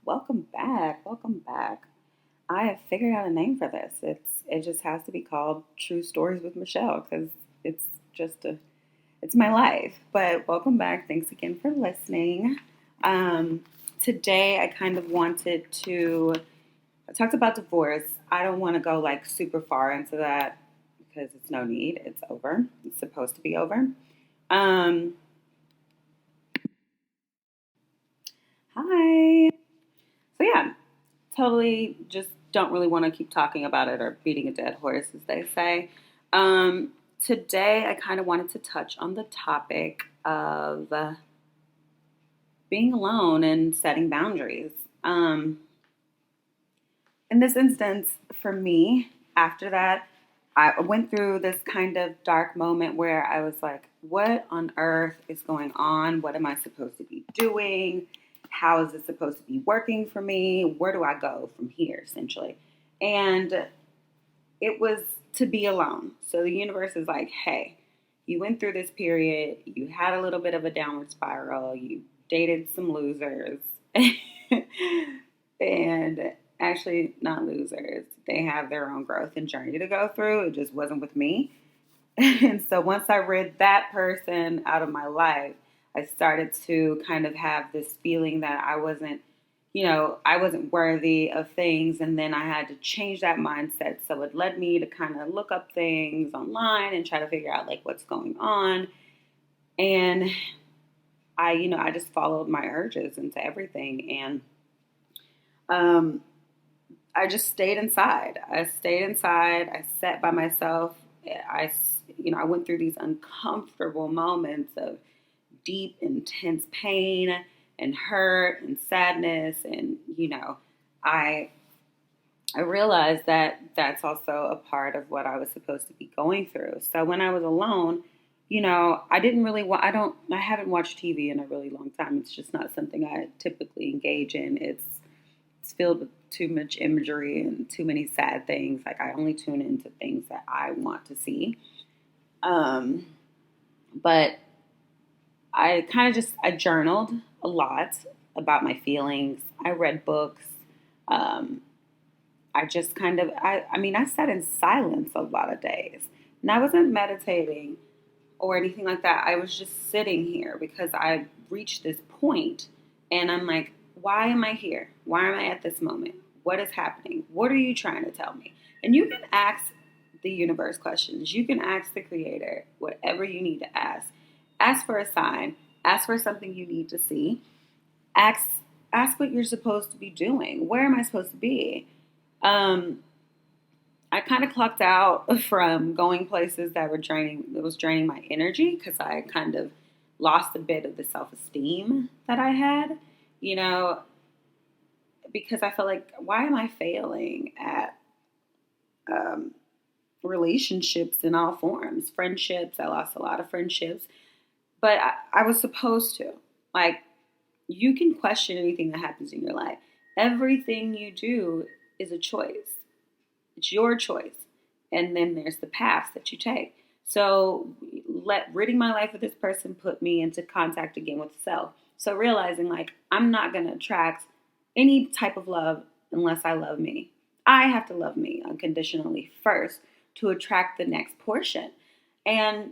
Welcome back. Welcome back. I have figured out a name for this. It just has to be called True Stories with Michelle because it's just a it's my life. But welcome back. Thanks again for listening. Today I kind of wanted to I talked about divorce. I don't want to go like super far into that because it's no need. It's over. It's supposed to be over. Um, Hi. So yeah, totally just don't really want to keep talking about it or beating a dead horse, as they say. Um, Today, I kind of wanted to touch on the topic of being alone and setting boundaries. Um, in this instance, for me, after that, I went through this kind of dark moment where I was like, what on earth is going on? What am I supposed to be doing? How is this supposed to be working for me? Where do I go from here, essentially? And it was to be alone. So the universe is like, hey, you went through this period, you had a little bit of a downward spiral, you dated some losers, and actually, not losers. They have their own growth and journey to go through. It just wasn't with me. And so once I rid that person out of my life, I started to kind of have this feeling that I wasn't worthy of things. And then I had to change that mindset. So it led me to kind of look up things online and try to figure out like what's going on. And I just followed my urges into everything. And um, I just stayed inside. I stayed inside. I sat by myself. I went through these uncomfortable moments of deep, intense pain and hurt and sadness. And, I, I realized that that's also a part of what I was supposed to be going through. So when I was alone, I didn't really I haven't watched TV in a really long time. It's just not something I typically engage in. It's filled with too much imagery and too many sad things. Like I only tune into things that I want to see. Um, but I journaled a lot about my feelings. I read books. Um, I just kind of I sat in silence a lot of days. And I wasn't meditating or anything like that. I was just sitting here because I reached this point and I'm like, why am I here? Why am I at this moment? What is happening? What are you trying to tell me? And you can ask the universe questions. You can ask the creator whatever you need to ask. Ask for a sign. Ask for something you need to see. Ask ask what you're supposed to be doing. Where am I supposed to be? Um, I kind of clocked out from going places that was draining my energy because I kind of lost a bit of the self esteem that I had, you know, because I felt like, why am I failing at um, relationships in all forms? Friendships, I lost a lot of friendships, but I was supposed to. Like, you can question anything that happens in your life. Everything you do is a choice. It's your choice. And then there's the paths that you take. So let ridding my life with this person put me into contact again with self. So realizing like I'm not gonna attract any type of love unless I love me. I have to love me unconditionally first to attract the next portion. And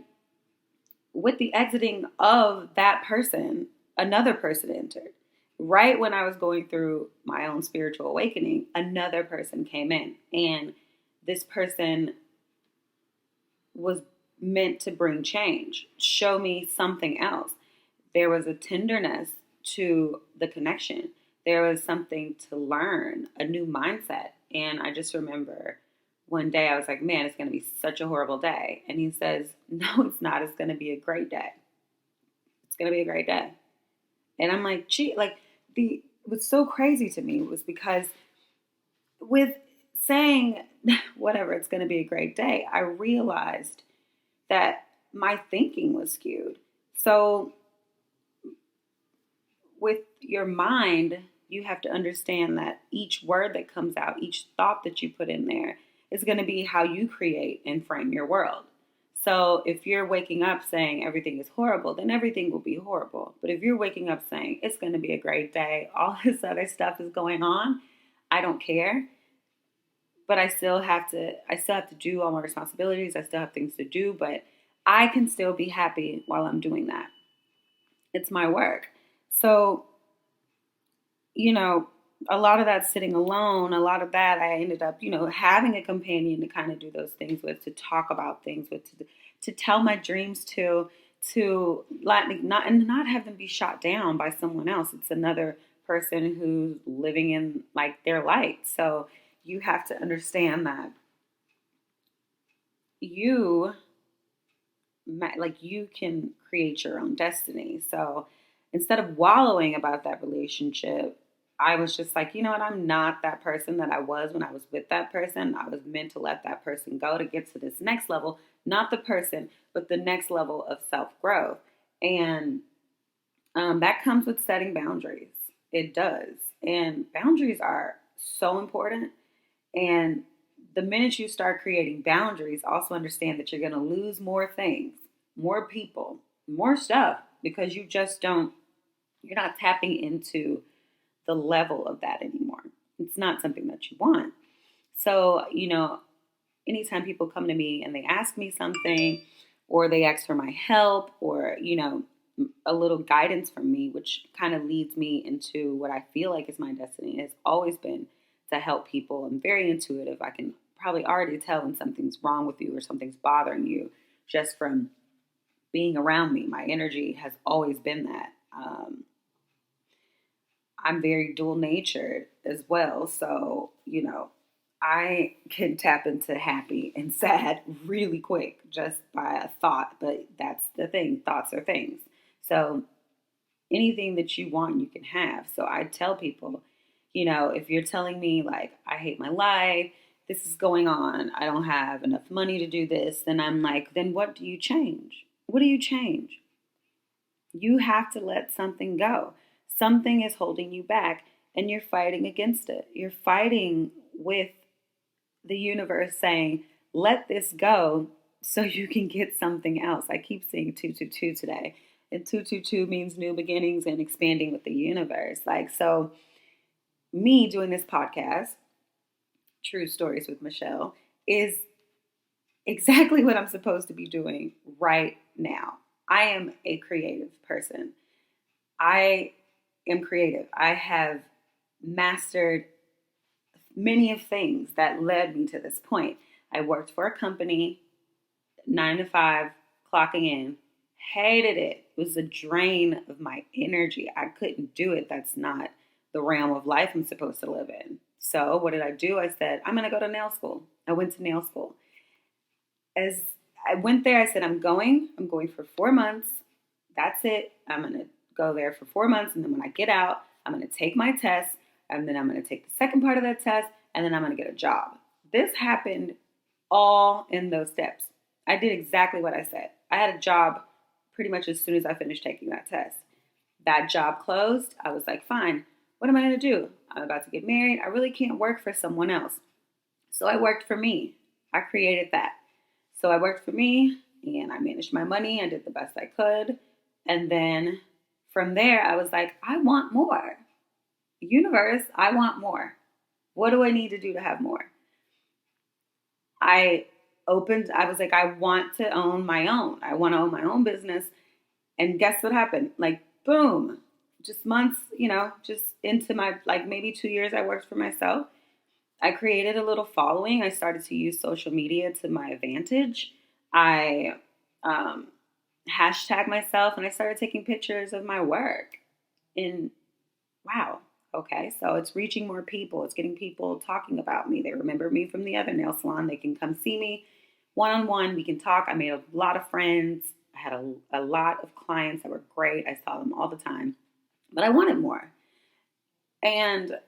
with the exiting of that person, another person entered. Right when I was going through my own spiritual awakening, another person came in. And this person was meant to bring change, show me something else. There was a tenderness to the connection. There was something to learn, a new mindset. And I just remember one day I was like, man, it's going to be such a horrible day. And he says, no, it's not. It's going to be a great day. It's going to be a great day. And I'm like, gee, like what's so crazy to me was because with saying whatever, it's going to be a great day, I realized that my thinking was skewed. So with your mind, you have to understand that each word that comes out, each thought that you put in there is going to be how you create and frame your world. So if you're waking up saying everything is horrible, then everything will be horrible. But if you're waking up saying it's going to be a great day, all this other stuff is going on, I don't care. But I still have to do all my responsibilities. I still have things to do, but I can still be happy while I'm doing that. It's my work. So, you know, a lot of that sitting alone, a lot of that I ended up, having a companion to kind of do those things with, to talk about things with, to tell my dreams to not have them be shot down by someone else. It's another person who's living in like their light. So you have to understand that you you can create your own destiny. So instead of wallowing about that relationship, I was just like, you know what? I'm not that person that I was when I was with that person. I was meant to let that person go to get to this next level, not the person, but the next level of self growth. And that comes with setting boundaries. It does. And boundaries are so important. And the minute you start creating boundaries, also understand that you're going to lose more things, more people, more stuff because you're not tapping into the level of that anymore. It's not something that you want. So, anytime people come to me and they ask me something or they ask for my help or, a little guidance from me, which kind of leads me into what I feel like is my destiny, has always been to help people. I'm very intuitive. I can probably already tell when something's wrong with you or something's bothering you just from being around me. My energy has always been that. I'm very dual natured as well. So, I can tap into happy and sad really quick just by a thought. But that's the thing, thoughts are things. So, anything that you want, you can have. So, I tell people, if you're telling me, like, I hate my life, this is going on, I don't have enough money to do this, then I'm like, then what do you change? What do you change? You have to let something go. Something is holding you back and you're fighting against it. You're fighting with the universe saying, let this go so you can get something else. I keep seeing 222 today. And 222 means new beginnings and expanding with the universe. So me doing this podcast, True Stories with Michelle, is exactly what I'm supposed to be doing right now. I am a creative person. I am creative. I have mastered many of things that led me to this point. I worked for a company, 9 to 5, clocking in, hated it. It was a drain of my energy. I couldn't do it. That's not the realm of life I'm supposed to live in. So what did I do? I said, I'm going to go to nail school. I went to nail school. As I went there, I said, I'm going for 4 months. That's it. I'm going to go there for 4 months. And then when I get out, I'm going to take my test. And then I'm going to take the second part of that test. And then I'm going to get a job. This happened all in those steps. I did exactly what I said. I had a job pretty much as soon as I finished taking that test. That job closed. I was like, fine, what am I going to do? I'm about to get married. I really can't work for someone else. So I worked for me. I created that. So I worked for me and I managed my money. I did the best I could. And then from there, I was like, I want more. Universe, I want more. What do I need to do to have more? I was like, I want to own my own. I want to own my own business. And guess what happened? Like, boom, just months, just into my, maybe 2 years I worked for myself. I created a little following. I started to use social media to my advantage. I hashtag myself and I started taking pictures of my work. And wow, okay, so it's reaching more people. It's getting people talking about me. They remember me from the other nail salon. They can come see me one-on-one. We can talk. I made a lot of friends. I had a lot of clients that were great. I saw them all the time. But I wanted more. And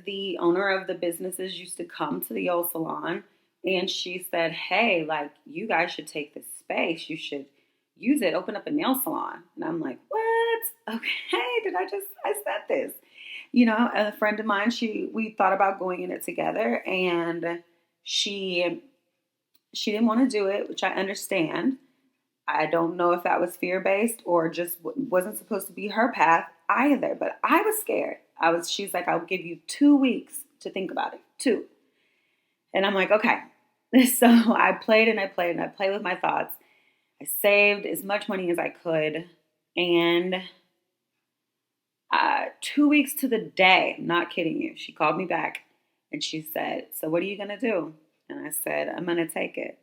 the owner of the businesses used to come to the old salon and she said, hey, you guys should take this space. You should use it, open up a nail salon. And I'm like, what? Okay, I said this. A friend of mine, we thought about going in it together and she She didn't want to do it, which I understand. I don't know if that was fear based or just wasn't supposed to be her path either, but I was scared. She's like, I'll give you 2 weeks to think about it. Two. And I'm like, okay. So I played and I played and I played with my thoughts. I saved as much money as I could. And 2 weeks to the day, I'm not kidding you, she called me back and she said, so what are you going to do? And I said, I'm going to take it.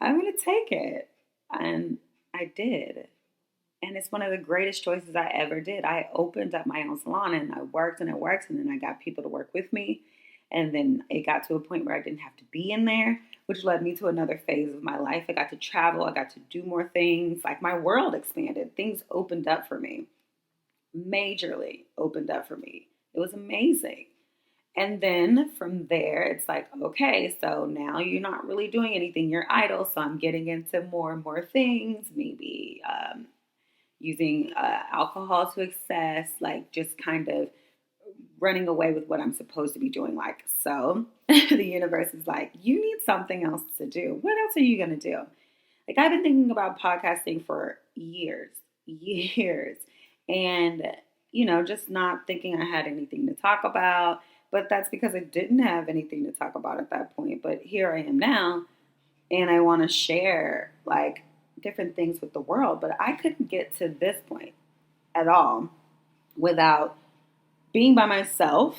I'm going to take it. And I did. And it's one of the greatest choices I ever did. I opened up my own salon and I worked and I worked and then I got people to work with me. And then it got to a point where I didn't have to be in there, which led me to another phase of my life. I got to travel. I got to do more things. Like my world expanded. Things opened up for me. Majorly opened up for me. It was amazing. And then from there, it's like, okay, so now you're not really doing anything. You're idle. So I'm getting into more and more things, maybe using alcohol to excess, like just kind of running away with what I'm supposed to be doing. Like, so the universe is like, you need something else to do. What else are you going to do? Like, I've been thinking about podcasting for years. And, just not thinking I had anything to talk about. But that's because I didn't have anything to talk about at that point. But here I am now. And I want to share like different things with the world. But I couldn't get to this point at all without being by myself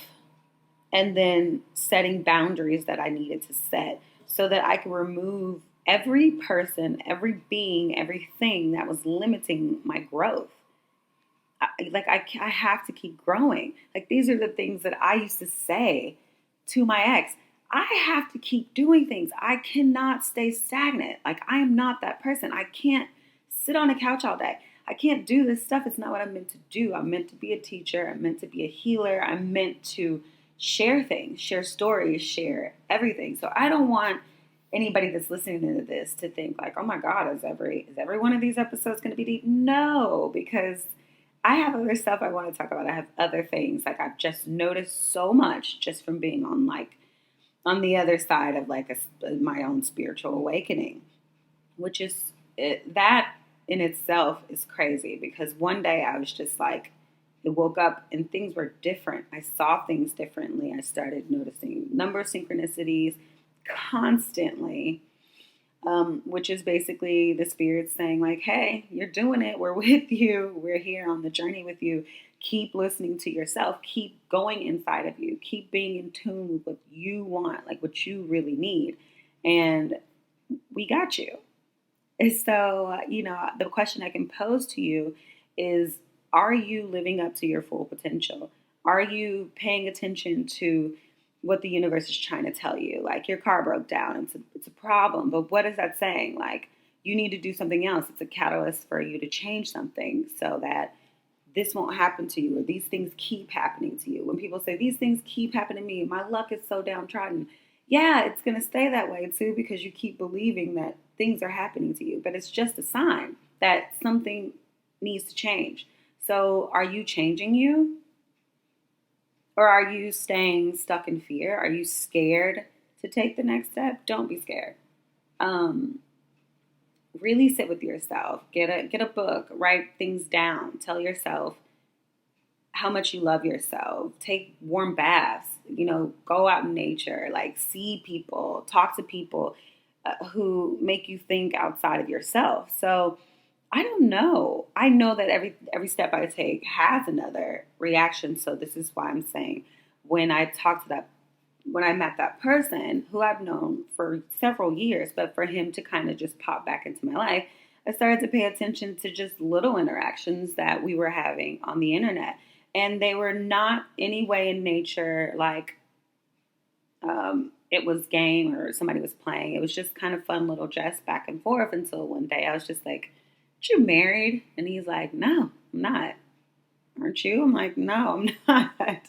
and then setting boundaries that I needed to set so that I could remove every person, every being, everything that was limiting my growth. I have to keep growing. Like, these are the things that I used to say to my ex. I have to keep doing things. I cannot stay stagnant. Like, I am not that person. I can't sit on a couch all day. I can't do this stuff. It's not what I'm meant to do. I'm meant to be a teacher. I'm meant to be a healer. I'm meant to share things, share stories, share everything. So I don't want anybody that's listening to this to think like, oh my God, is every one of these episodes going to be deep? No, because I have other stuff I want to talk about. I have other things. Like, I've just noticed so much just from being on the other side of my own spiritual awakening, which is that in itself is crazy, because one day I was just like, I woke up and things were different. I saw things differently. I started noticing number of synchronicities constantly, which is basically the spirit saying like, hey, you're doing it. We're with you. We're here on the journey with you. Keep listening to yourself. Keep going inside of you. Keep being in tune with what you want, like what you really need. And we got you. And so, the question I can pose to you is, are you living up to your full potential? Are you paying attention to what the universe is trying to tell you? Like, your car broke down. It's a problem. But what is that saying? Like, you need to do something else. It's a catalyst for you to change something so that this won't happen to you, or these things keep happening to you. When people say these things keep happening to me, my luck is so downtrodden. Yeah, it's going to stay that way too, because you keep believing that things are happening to you. But it's just a sign that something needs to change. So are you changing you? Or are you staying stuck in fear? Are you scared to take the next step? Don't be scared. Really sit with yourself. Get a book. Write things down. Tell yourself how much you love yourself. Take warm baths. Go out in nature. Like, see people. Talk to people who make you think outside of yourself. So I don't know. I know that every step I take has another reaction. So this is why I'm saying, when I met that person who I've known for several years, but for him to kind of just pop back into my life, I started to pay attention to just little interactions that we were having on the internet. And they were not any way in nature like it was game or somebody was playing. It was just kind of fun little jest back and forth, until one day I was just like, you married? And he's like, no, I'm not. Aren't you? I'm like, no, I'm not.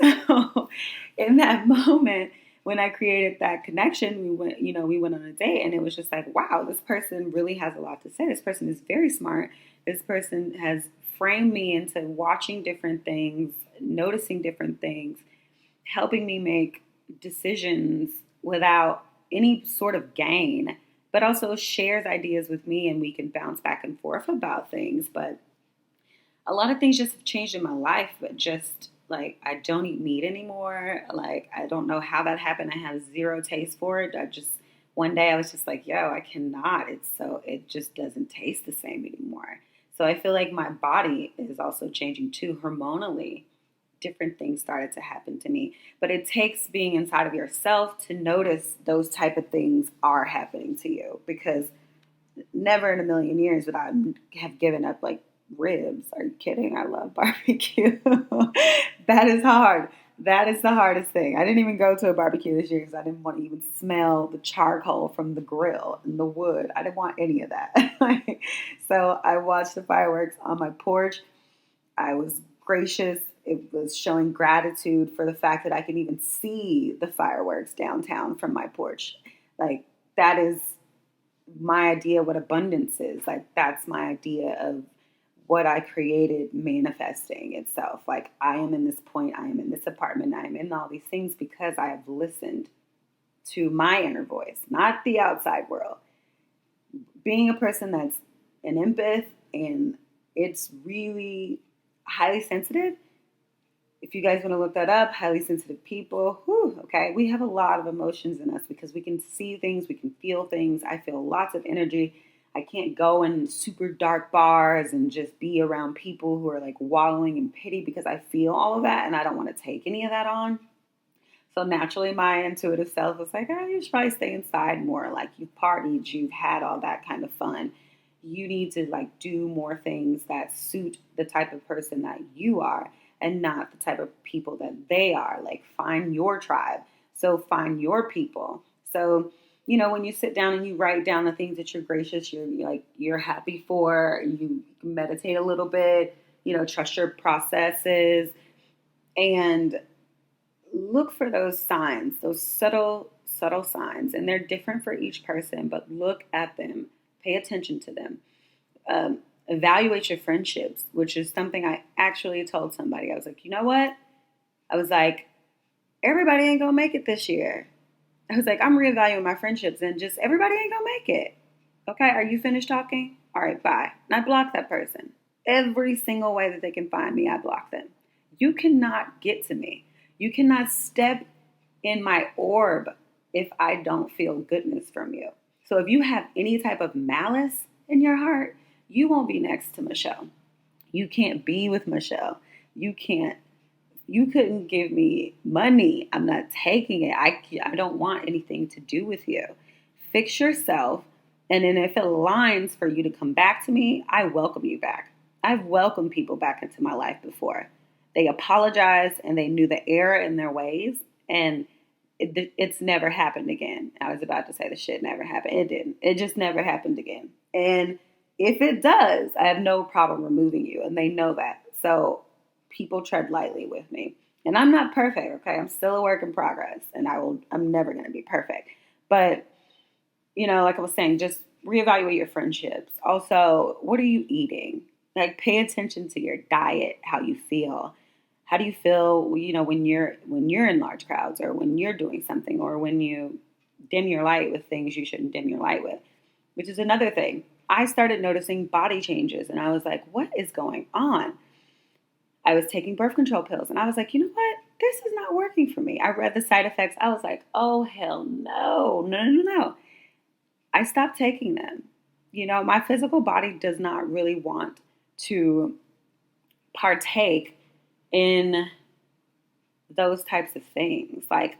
So in that moment, when I created that connection, we went on a date, and it was just like, wow, this person really has a lot to say. This person is very smart. This person has framed me into watching different things, noticing different things, helping me make decisions without any sort of gain, but also shares ideas with me and we can bounce back and forth about things. But a lot of things just have changed in my life, but just like I don't eat meat anymore. Like I don't know how that happened. I have zero taste for it. I just one day I was just like, yo, I cannot. It just doesn't taste the same anymore. So I feel like my body is also changing too hormonally. Different things started to happen to me. But it takes being inside of yourself to notice those type of things are happening to you, because never in a million years would I have given up like ribs. Are you kidding? I love barbecue. That is hard. That is the hardest thing. I didn't even go to a barbecue this year because I didn't want to even smell the charcoal from the grill and the wood. I didn't want any of that. So I watched the fireworks on my porch. I was gracious. It was showing gratitude for the fact that I can even see the fireworks downtown from my porch. Like, that is my idea what abundance is. Like, that's my idea of what I created manifesting itself. Like, I am in this point, I am in this apartment, I am in all these things because I have listened to my inner voice, not the outside world. Being a person that's an empath and it's really highly sensitive. If you guys want to look that up, highly sensitive people, okay, we have a lot of emotions in us because we can see things, we can feel things. I feel lots of energy. I can't go in super dark bars and just be around people who are like wallowing in pity because I feel all of that and I don't want to take any of that on. So naturally, my intuitive self was like, you should probably stay inside more. Like, you've partied, you've had all that kind of fun. You need to like do more things that suit the type of person that you are and not the type of people that they are. Like, find your tribe. So find your people. So, when you sit down and you write down the things that you're gracious, you're happy for, you meditate a little bit, trust your processes and look for those signs, those subtle signs. And they're different for each person, but look at them, pay attention to them. Evaluate your friendships, which is something I actually told somebody. I was like, you know what? I was like, everybody ain't gonna make it this year. I was like, I'm reevaluating my friendships and just everybody ain't gonna make it. Okay, are you finished talking? All right, bye. And I block that person. Every single way that they can find me, I block them. You cannot get to me. You cannot step in my orb if I don't feel goodness from you. So if you have any type of malice in your heart, you won't be next to Michelle. You can't be with Michelle. You couldn't give me money. I'm not taking it. I don't want anything to do with you. Fix yourself. And then if it aligns for you to come back to me, I welcome you back. I've welcomed people back into my life before. They apologized and they knew the error in their ways. And it's never happened again. I was about to say the shit never happened. It didn't. It just never happened again. And if it does, I have no problem removing you. And they know that. So people tread lightly with me. And I'm not perfect, okay? I'm still a work in progress. And I'm never going to be perfect. But, like I was saying, just reevaluate your friendships. Also, what are you eating? Like, pay attention to your diet, how you feel. How do you feel, when you're in large crowds or when you're doing something or when you dim your light with things you shouldn't dim your light with, which is another thing. I started noticing body changes and I was like, what is going on? I was taking birth control pills and I was like, you know what? This is not working for me. I read the side effects. I was like, oh, hell no, no. I stopped taking them. My physical body does not really want to partake in those types of things. Like,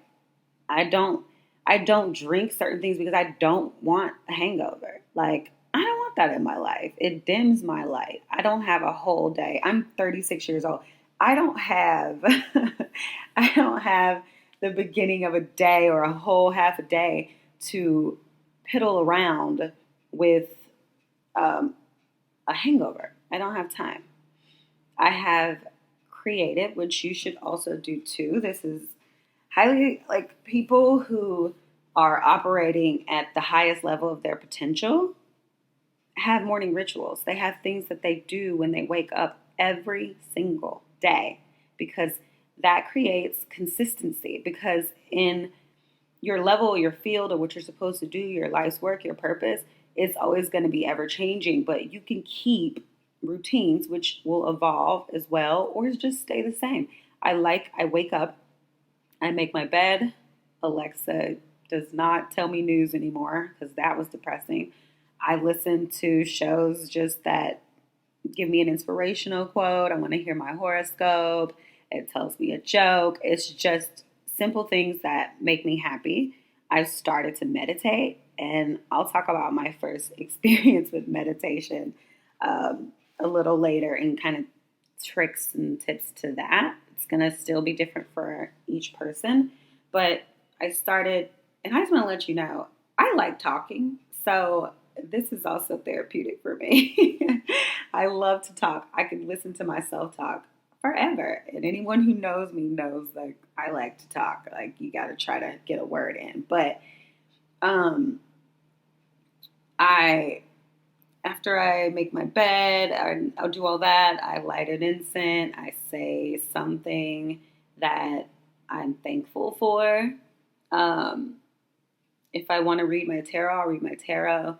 I don't drink certain things because I don't want a hangover. Like, I don't want that in my life. It dims my light. I don't have a whole day. I'm 36 years old. I don't have the beginning of a day or a whole half a day to piddle around with a hangover. I don't have time. I have created, which you should also do too. This is highly like people who are operating at the highest level of their potential have morning rituals. They have things that they do when they wake up every single day because that creates consistency. Because in your level, your field, or what you're supposed to do, your life's work, your purpose, it's always going to be ever changing. But you can keep routines, which will evolve as well, or just stay the same. I wake up, I make my bed. Alexa does not tell me news anymore because that was depressing. I listen to shows just that give me an inspirational quote. I want to hear my horoscope. It tells me a joke. It's just simple things that make me happy. I've started to meditate, and I'll talk about my first experience with meditation a little later and kind of tricks and tips to that. It's going to still be different for each person, but I started, and I just want to let you know, I like talking. So this is also therapeutic for me. I love to talk. I can listen to myself talk forever. And anyone who knows me knows like I like to talk. Like you got to try to get a word in. But I after I make my bed, I'll do all that. I light an incense. I say something that I'm thankful for. If I want to read my tarot, I'll read my tarot.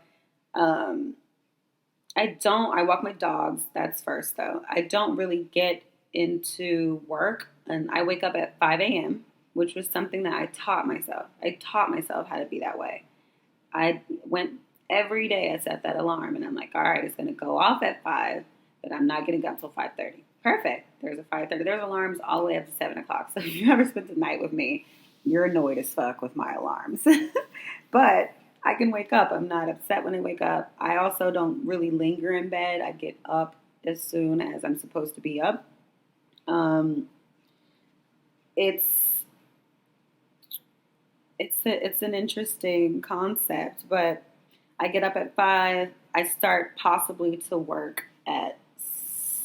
I walk my dogs. That's first though. I don't really get into work, and I wake up at 5 a.m., which was something that I taught myself. I taught myself how to be that way. I went every day. I set that alarm, and I'm like, all right, it's going to go off at 5, but I'm not getting up till 5:30. Perfect. There's a 5:30. There's alarms all the way up to 7 o'clock. So if you ever spent the night with me, you're annoyed as fuck with my alarms. But I can wake up. I'm not upset when I wake up. I also don't really linger in bed. I get up as soon as I'm supposed to be up. It's it's an interesting concept, but I get up at 5. I start possibly to work at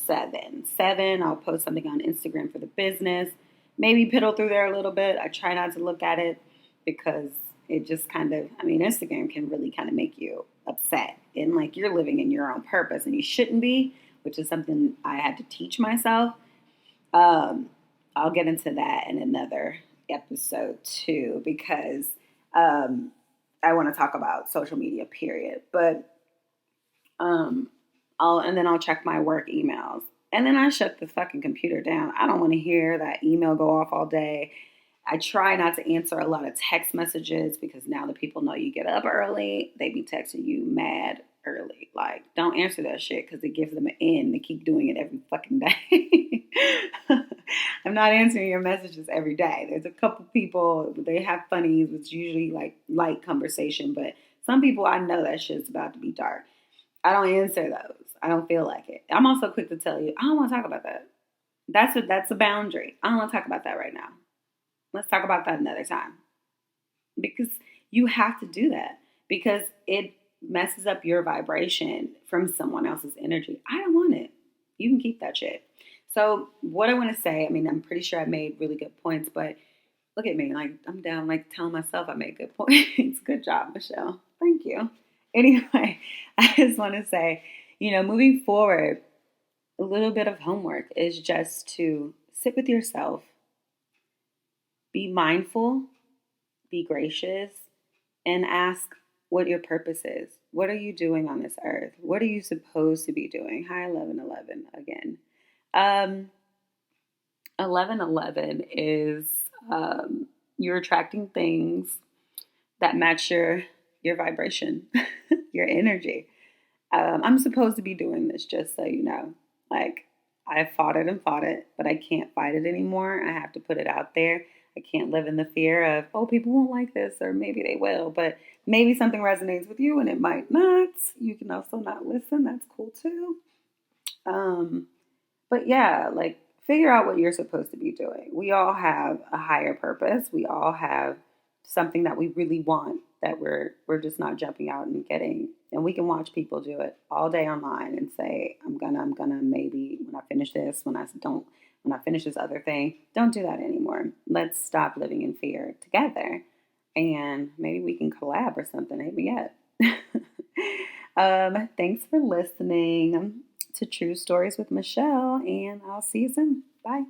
7. 7, I'll post something on Instagram for the business. Maybe piddle through there a little bit. I try not to look at it because it just kind of, Instagram can really kind of make you upset. And like you're living in your own purpose and you shouldn't be, which is something I had to teach myself. I'll get into that in another episode too, because I want to talk about social media, period. But I'll check my work emails. And then I shut the fucking computer down. I don't want to hear that email go off all day. I try not to answer a lot of text messages because now that people know you get up early, they be texting you mad early. Like, don't answer that shit because it gives them an in to keep doing it every fucking day. I'm not answering your messages every day. There's a couple people, they have funnies, which usually like light conversation, but some people I know that shit's about to be dark. I don't answer those. I don't feel like it. I'm also quick to tell you, I don't want to talk about that. That's a boundary. I don't want to talk about that right now. Let's talk about that another time. Because you have to do that because it messes up your vibration from someone else's energy. I don't want it. You can keep that shit. So what I want to say, I'm pretty sure I made really good points, but look at me. Like I'm down, like telling myself I made good points. Good job, Michelle. Thank you. Anyway, I just want to say, moving forward, a little bit of homework is just to sit with yourself, be mindful, be gracious, and ask what your purpose is. What are you doing on this earth? What are you supposed to be doing? Hi, 1111 again. 1111 is you're attracting things that match your vibration, your energy. I'm supposed to be doing this, just so you know. Like, I fought it, but I can't fight it anymore. I have to put it out there. I can't live in the fear of, oh, people won't like this, or maybe they will, but maybe something resonates with you and it might not. You can also not listen. That's cool too. But yeah, like figure out what you're supposed to be doing. We all have a higher purpose. We all have something that we really want that we're just not jumping out and getting. And we can watch people do it all day online and say, I'm gonna maybe when I finish this, when I finish this other thing, don't do that anymore. Let's stop living in fear together. And maybe we can collab or something. Hit me up. Thanks for listening to True Stories with Michelle, and I'll see you soon. Bye.